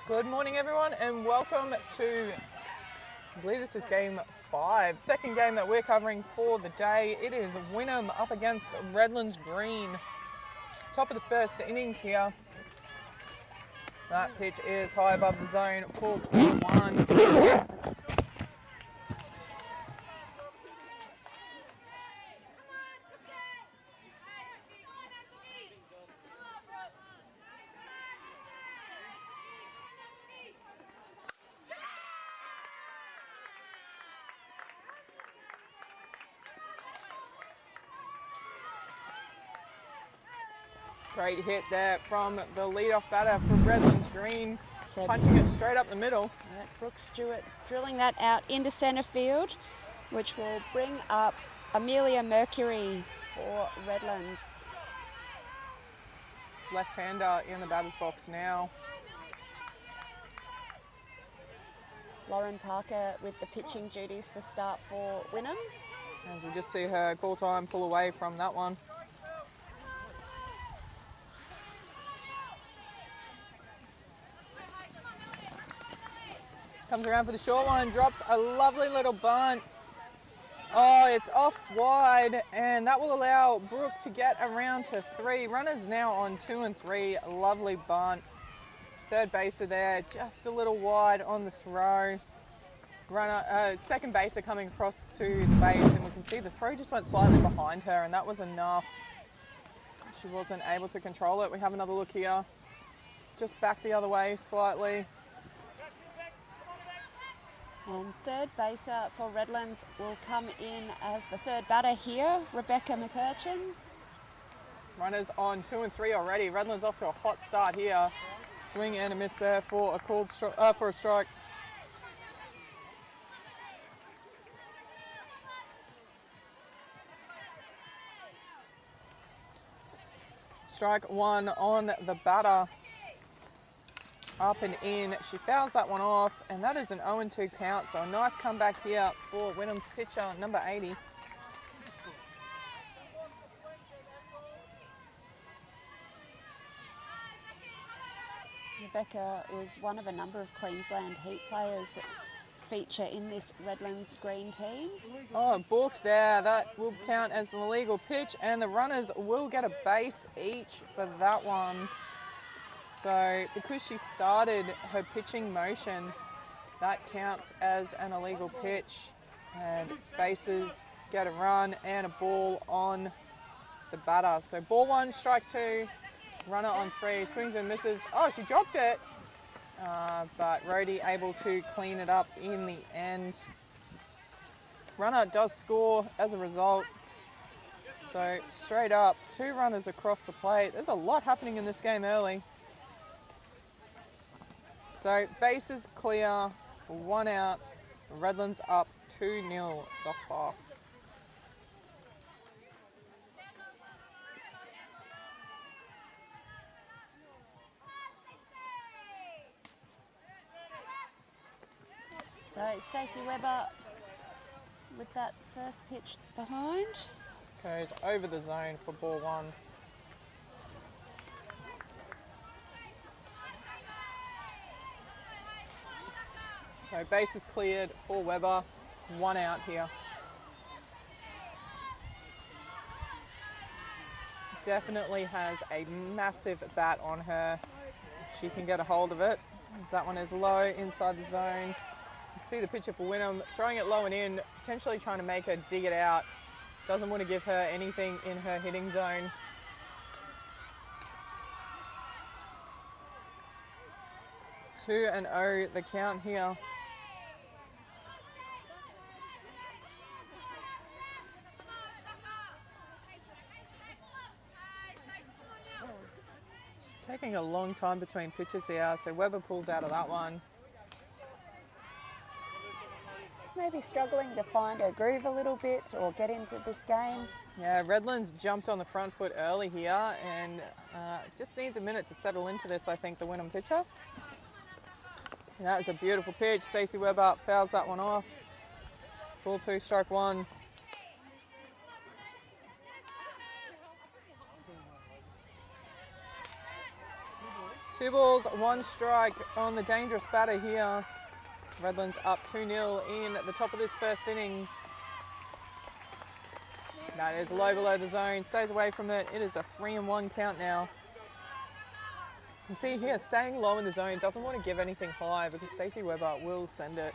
Good morning, everyone, and welcome to, I believe this is game 5, second game that we're covering for the day. It is Wynnum up against Redlands Green. Top of the first innings here. That pitch is high above the zone for one. Great hit there from the leadoff batter for Redlands Green, punching it straight up the middle. Brooke Stewart drilling that out into centre field, which will bring up Amelia Mercury for Redlands. Left-hander in the batter's box now. Lauren Parker with the pitching duties to start for Wynnum. As we just see her call time pull away from that one. Comes around for the short one, drops a lovely little bunt. Oh, it's off wide, and that will allow Brooke to get around to 3. Runners now on 2 and 3. Lovely bunt. Third baser there, just a little wide on the throw. Second baser coming across to the base, and we can see the throw just went slightly behind her, and that was enough. She wasn't able to control it. We have another look here. Just back the other way slightly. And third baser for Redlands will come in as the third batter here, Rebecca McCurchin. Runners on 2 and 3 already. Redlands off to a hot start here. Swing and a miss there for a strike. Strike one on the batter. Up and in, she fouls that one off, and that is an 0-2 count, so a nice comeback here for Wynnum's pitcher, number 80. Rebecca is one of a number of Queensland heat players that feature in this Redlands Green team. Oh, balks there. That will count as an illegal pitch, and the runners will get a base each for that one. So because she started her pitching motion, that counts as an illegal pitch, and bases get a run and a ball on the batter. So ball 1, strike 2, runner on 3, swings and misses. Oh, she dropped it, but Rhodey able to clean it up in the end. Runner does score as a result. So straight up, 2 runners across the plate. There's a lot happening in this game early. So bases clear, 1 out, Redlands up 2-0 thus far. So Stacey Webber with that first pitch behind. Goes over the zone for ball 1. So bases cleared for Webber, 1 out here. Definitely has a massive bat on her. She can get a hold of it, as that one is low inside the zone. You can see the pitcher for Wynnum, throwing it low and in, potentially trying to make her dig it out. Doesn't want to give her anything in her hitting zone. Two and 0 the count here. Taking a long time between pitches here, so Webber pulls out of that one. She's maybe struggling to find her groove a little bit or get into this game. Yeah, Redlands jumped on the front foot early here, and just needs a minute to settle into this, I think, the Wynnum pitcher. And that is a beautiful pitch. Stacey Webber fouls that one off. Ball 2, strike 1. 2 balls, 1 strike on the dangerous batter here. Redlands up 2-0 in the top of this first innings. That is low below the zone, stays away from it. It is a 3-1 count now. You can see here, staying low in the zone, doesn't want to give anything high because Stacey Webber will send it.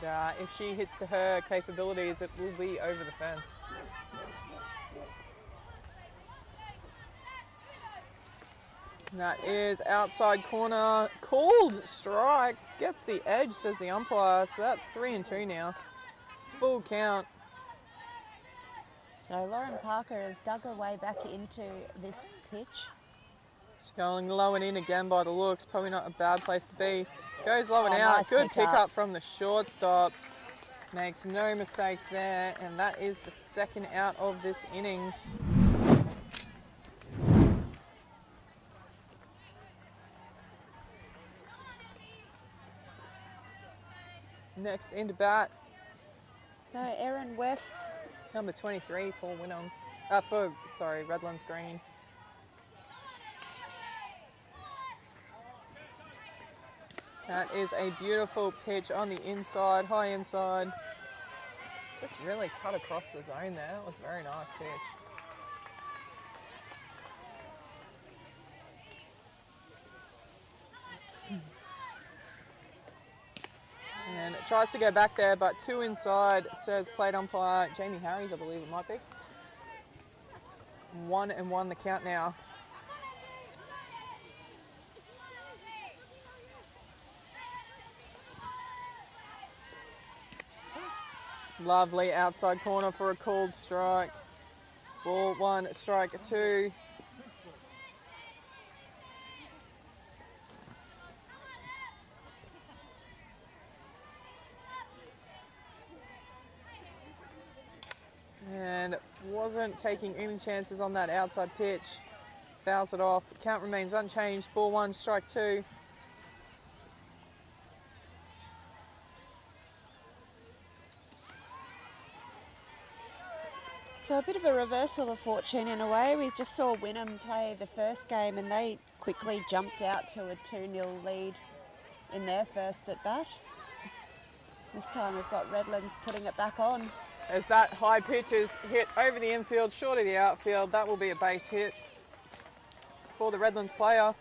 And if she hits to her capabilities, it will be over the fence. And that is outside corner, called strike, gets the edge, says the umpire. So that's 3-2 now, full count. So Lauren Parker has dug her way back into this pitch. She's going low and in again by the looks. Probably not a bad place to be. Goes low and Oh, out. nice Good pick pick up up from the shortstop. Makes no mistakes there. And that is the second out of this innings. Next into bat, So Erin West, number 23 for Wynnum. Redlands Green. That is a beautiful pitch on the inside, high inside. Just really cut across the zone there. That was a very nice pitch. And it tries to go back there, but 2 inside, says plate umpire Jamie Harries, I believe it might be. 1-1 the count now. Lovely outside corner for a called strike. Ball 1, strike 2. And wasn't taking any chances on that outside pitch. Fouls it off. Count remains unchanged. Ball 1, strike 2. so a bit of a reversal of fortune in a way. We just saw Wynnum play the first game and they quickly jumped out to a 2-0 lead in their first at bat. This time we've got Redlands putting it back on. As that high pitch is hit over the infield, short of the outfield, that will be a base hit for the Redlands player.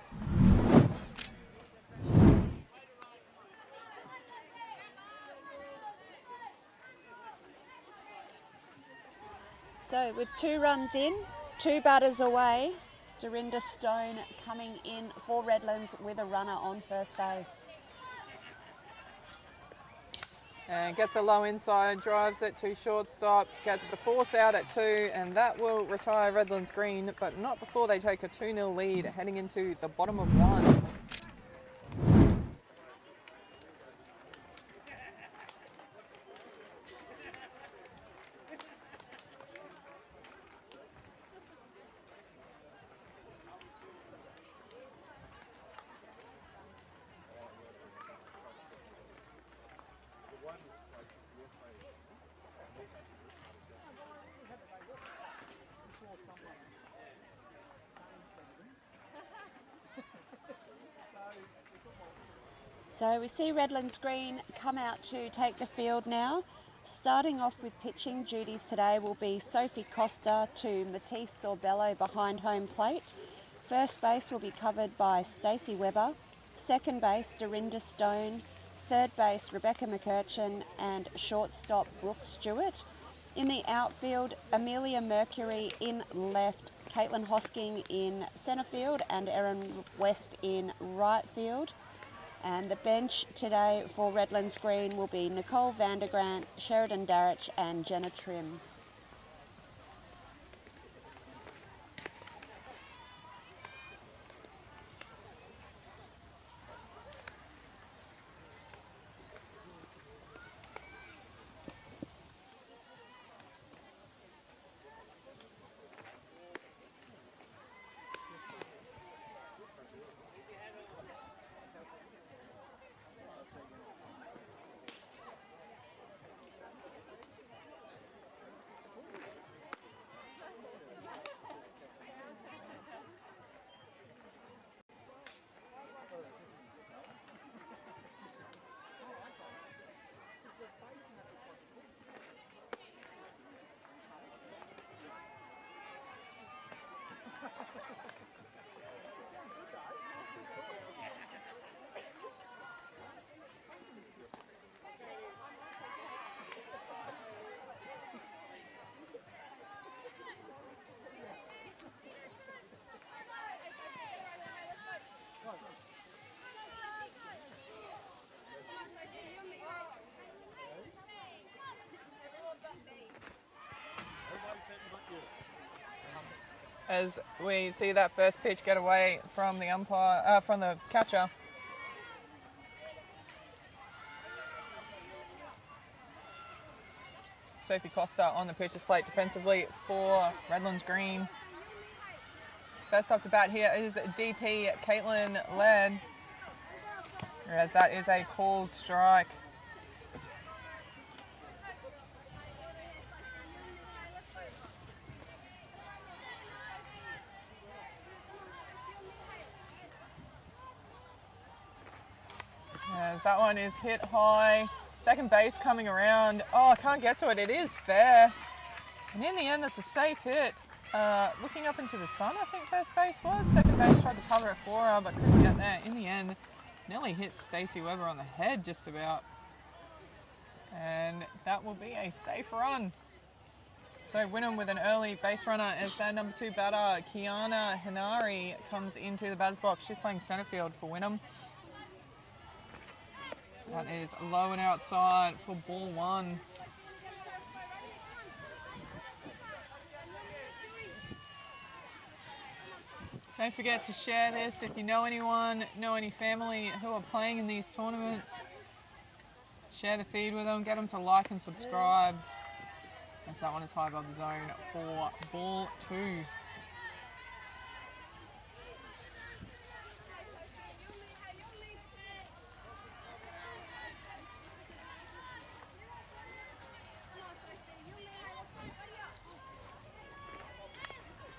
So with 2 runs in, 2 batters away, Dorinda Stone coming in for Redlands with a runner on first base. And gets a low inside, drives it to shortstop, gets the force out at 2, and that will retire Redlands Green, but not before they take a 2-0 lead heading into the bottom of 1. So we see Redlands Green come out to take the field now. Starting off with pitching duties today will be Sophie Costa to Matisse Sorbello behind home plate. First base will be covered by Stacey Webber. Second base, Dorinda Stone. Third base, Rebecca McCurchin, and shortstop, Brooke Stewart. In the outfield, Amelia Mercury in left, Caitlin Hosking in centre field, and Erin West in right field. And the bench today for Redlands Green will be Nicole Vandergrant, Sheridan Darrich, and Jenna Trim. as we see that first pitch get away from the umpire, from the catcher. Sophie Costa on the pitcher's plate defensively for Redlands Green. First up to bat here is DP Caitlin Laird, as that is a called strike. As that one is hit high. Second base coming around. Oh, I can't get to it. It is fair. And in the end, that's a safe hit. Looking up into the sun, I think first base was. Second base tried to cover it for her, but couldn't get there. In the end, nearly hit Stacey Weber on the head just about. And that will be a safe run. So Wynnum with an early base runner as their number 2 batter, Kiana Hinari, comes into the batter's box. She's playing centre field for Wynnum. That is low and outside for ball 1. Don't forget to share this if you know anyone, know any family who are playing in these tournaments. Share the feed with them, get them to like and subscribe. As that one is high above the zone for ball 2.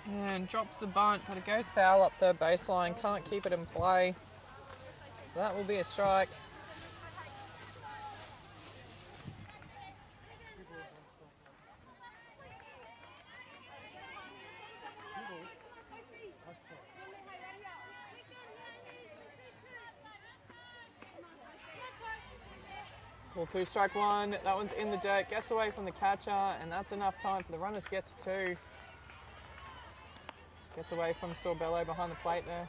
And drops the bunt, but it goes foul up third baseline. Can't keep it in play. So that will be a strike. Ball 2, strike 1. That one's in the dirt, gets away from the catcher, and that's enough time for the runners to get to 2. Gets away from Sorbello behind the plate there.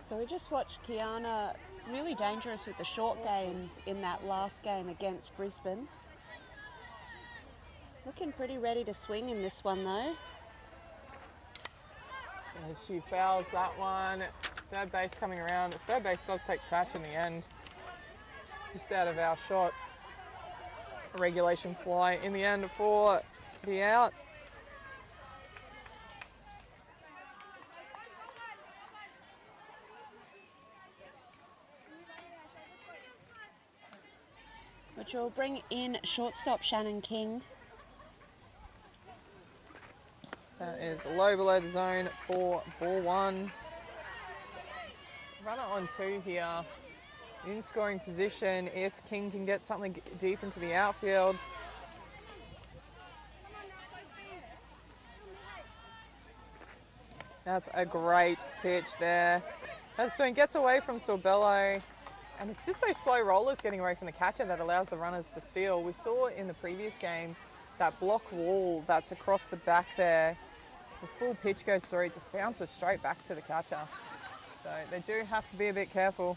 So we just watched Kiana really dangerous with the short game in that last game against Brisbane. Looking pretty ready to swing in this one though. As she fouls that one. Third base coming around. Third base does take catch in the end. Just out of our shot. A regulation fly in the end for the out. Which will bring in shortstop Shannon King. That is low below the zone for ball 1. Runner on 2 here. In scoring position if King can get something deep into the outfield. That's a great pitch there. As Swing gets away from Sorbello, and it's just those slow rollers getting away from the catcher that allows the runners to steal. We saw in the previous game that block wall that's across the back there. The full pitch goes through, it just bounces straight back to the catcher. So they do have to be a bit careful.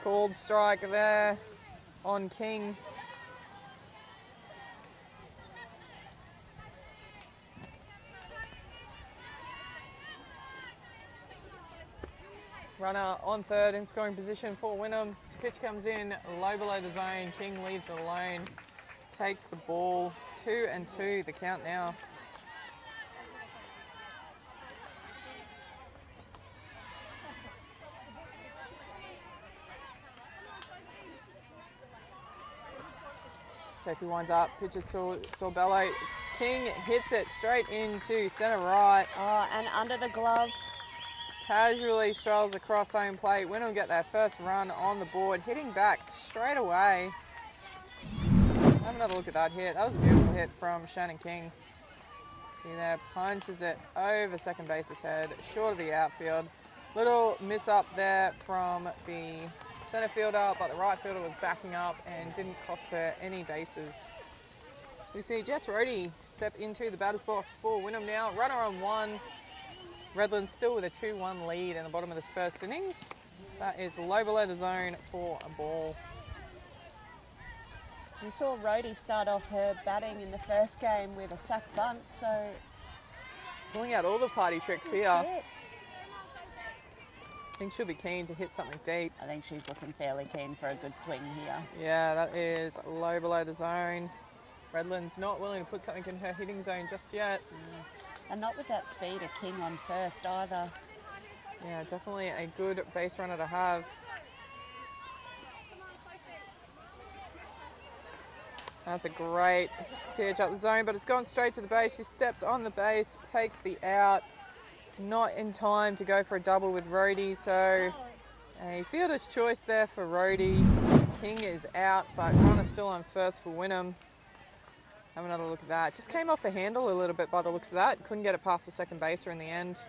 Called strike there on King. Runner on third in scoring position for Wynnum. This pitch comes in low below the zone. King leaves it alone. Takes the ball. 2-2 the count now. Sophie winds up, pitches to Sorbello. King hits it straight into centre right. Oh, and under the glove. Casually strolls across home plate. Wynnum get their first run on the board, hitting back straight away. Have another look at that hit. That was a beautiful hit from Shannon King. See there, punches it over second base's head, short of the outfield. Little miss up there from the centre fielder, but the right fielder was backing up and didn't cost her any bases. So we see Jess Rohde step into the batter's box for Wynnum now. Runner on 1. Redlands still with a 2-1 lead in the bottom of this first innings. That is low below the zone for a ball. We saw Rhodey start off her batting in the first game with a sack bunt, so Pulling out all the party tricks here. that's it. I think she'll be keen to hit something deep. I think she's looking fairly keen for a good swing here. Yeah, that is low below the zone. Redlands not willing to put something in her hitting zone just yet. And not with that speed a king on first either. Yeah, definitely a good base runner to have. That's a great pitch up the zone, but it's gone straight to the base. She steps on the base, takes the out. Not in time to go for a double with Rhodey, so a fielder's choice there for Rhodey. King is out, but runner still on first for Wynnum. Have another look at that. Just came off the handle a little bit by the looks of that. Couldn't get it past the second baser in the end.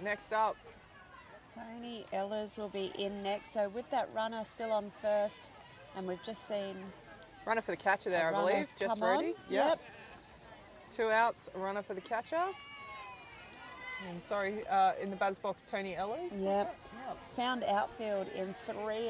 Next up, Tony Ellers will be in next. So with that runner still on first, and we've just seen runner for the catcher there, a I runner believe. Jess come on. Rhodey. Yep. 2 outs, a runner for the catcher. And sorry, in the batter's box, Tony Ellers. Yep. Found outfield in 3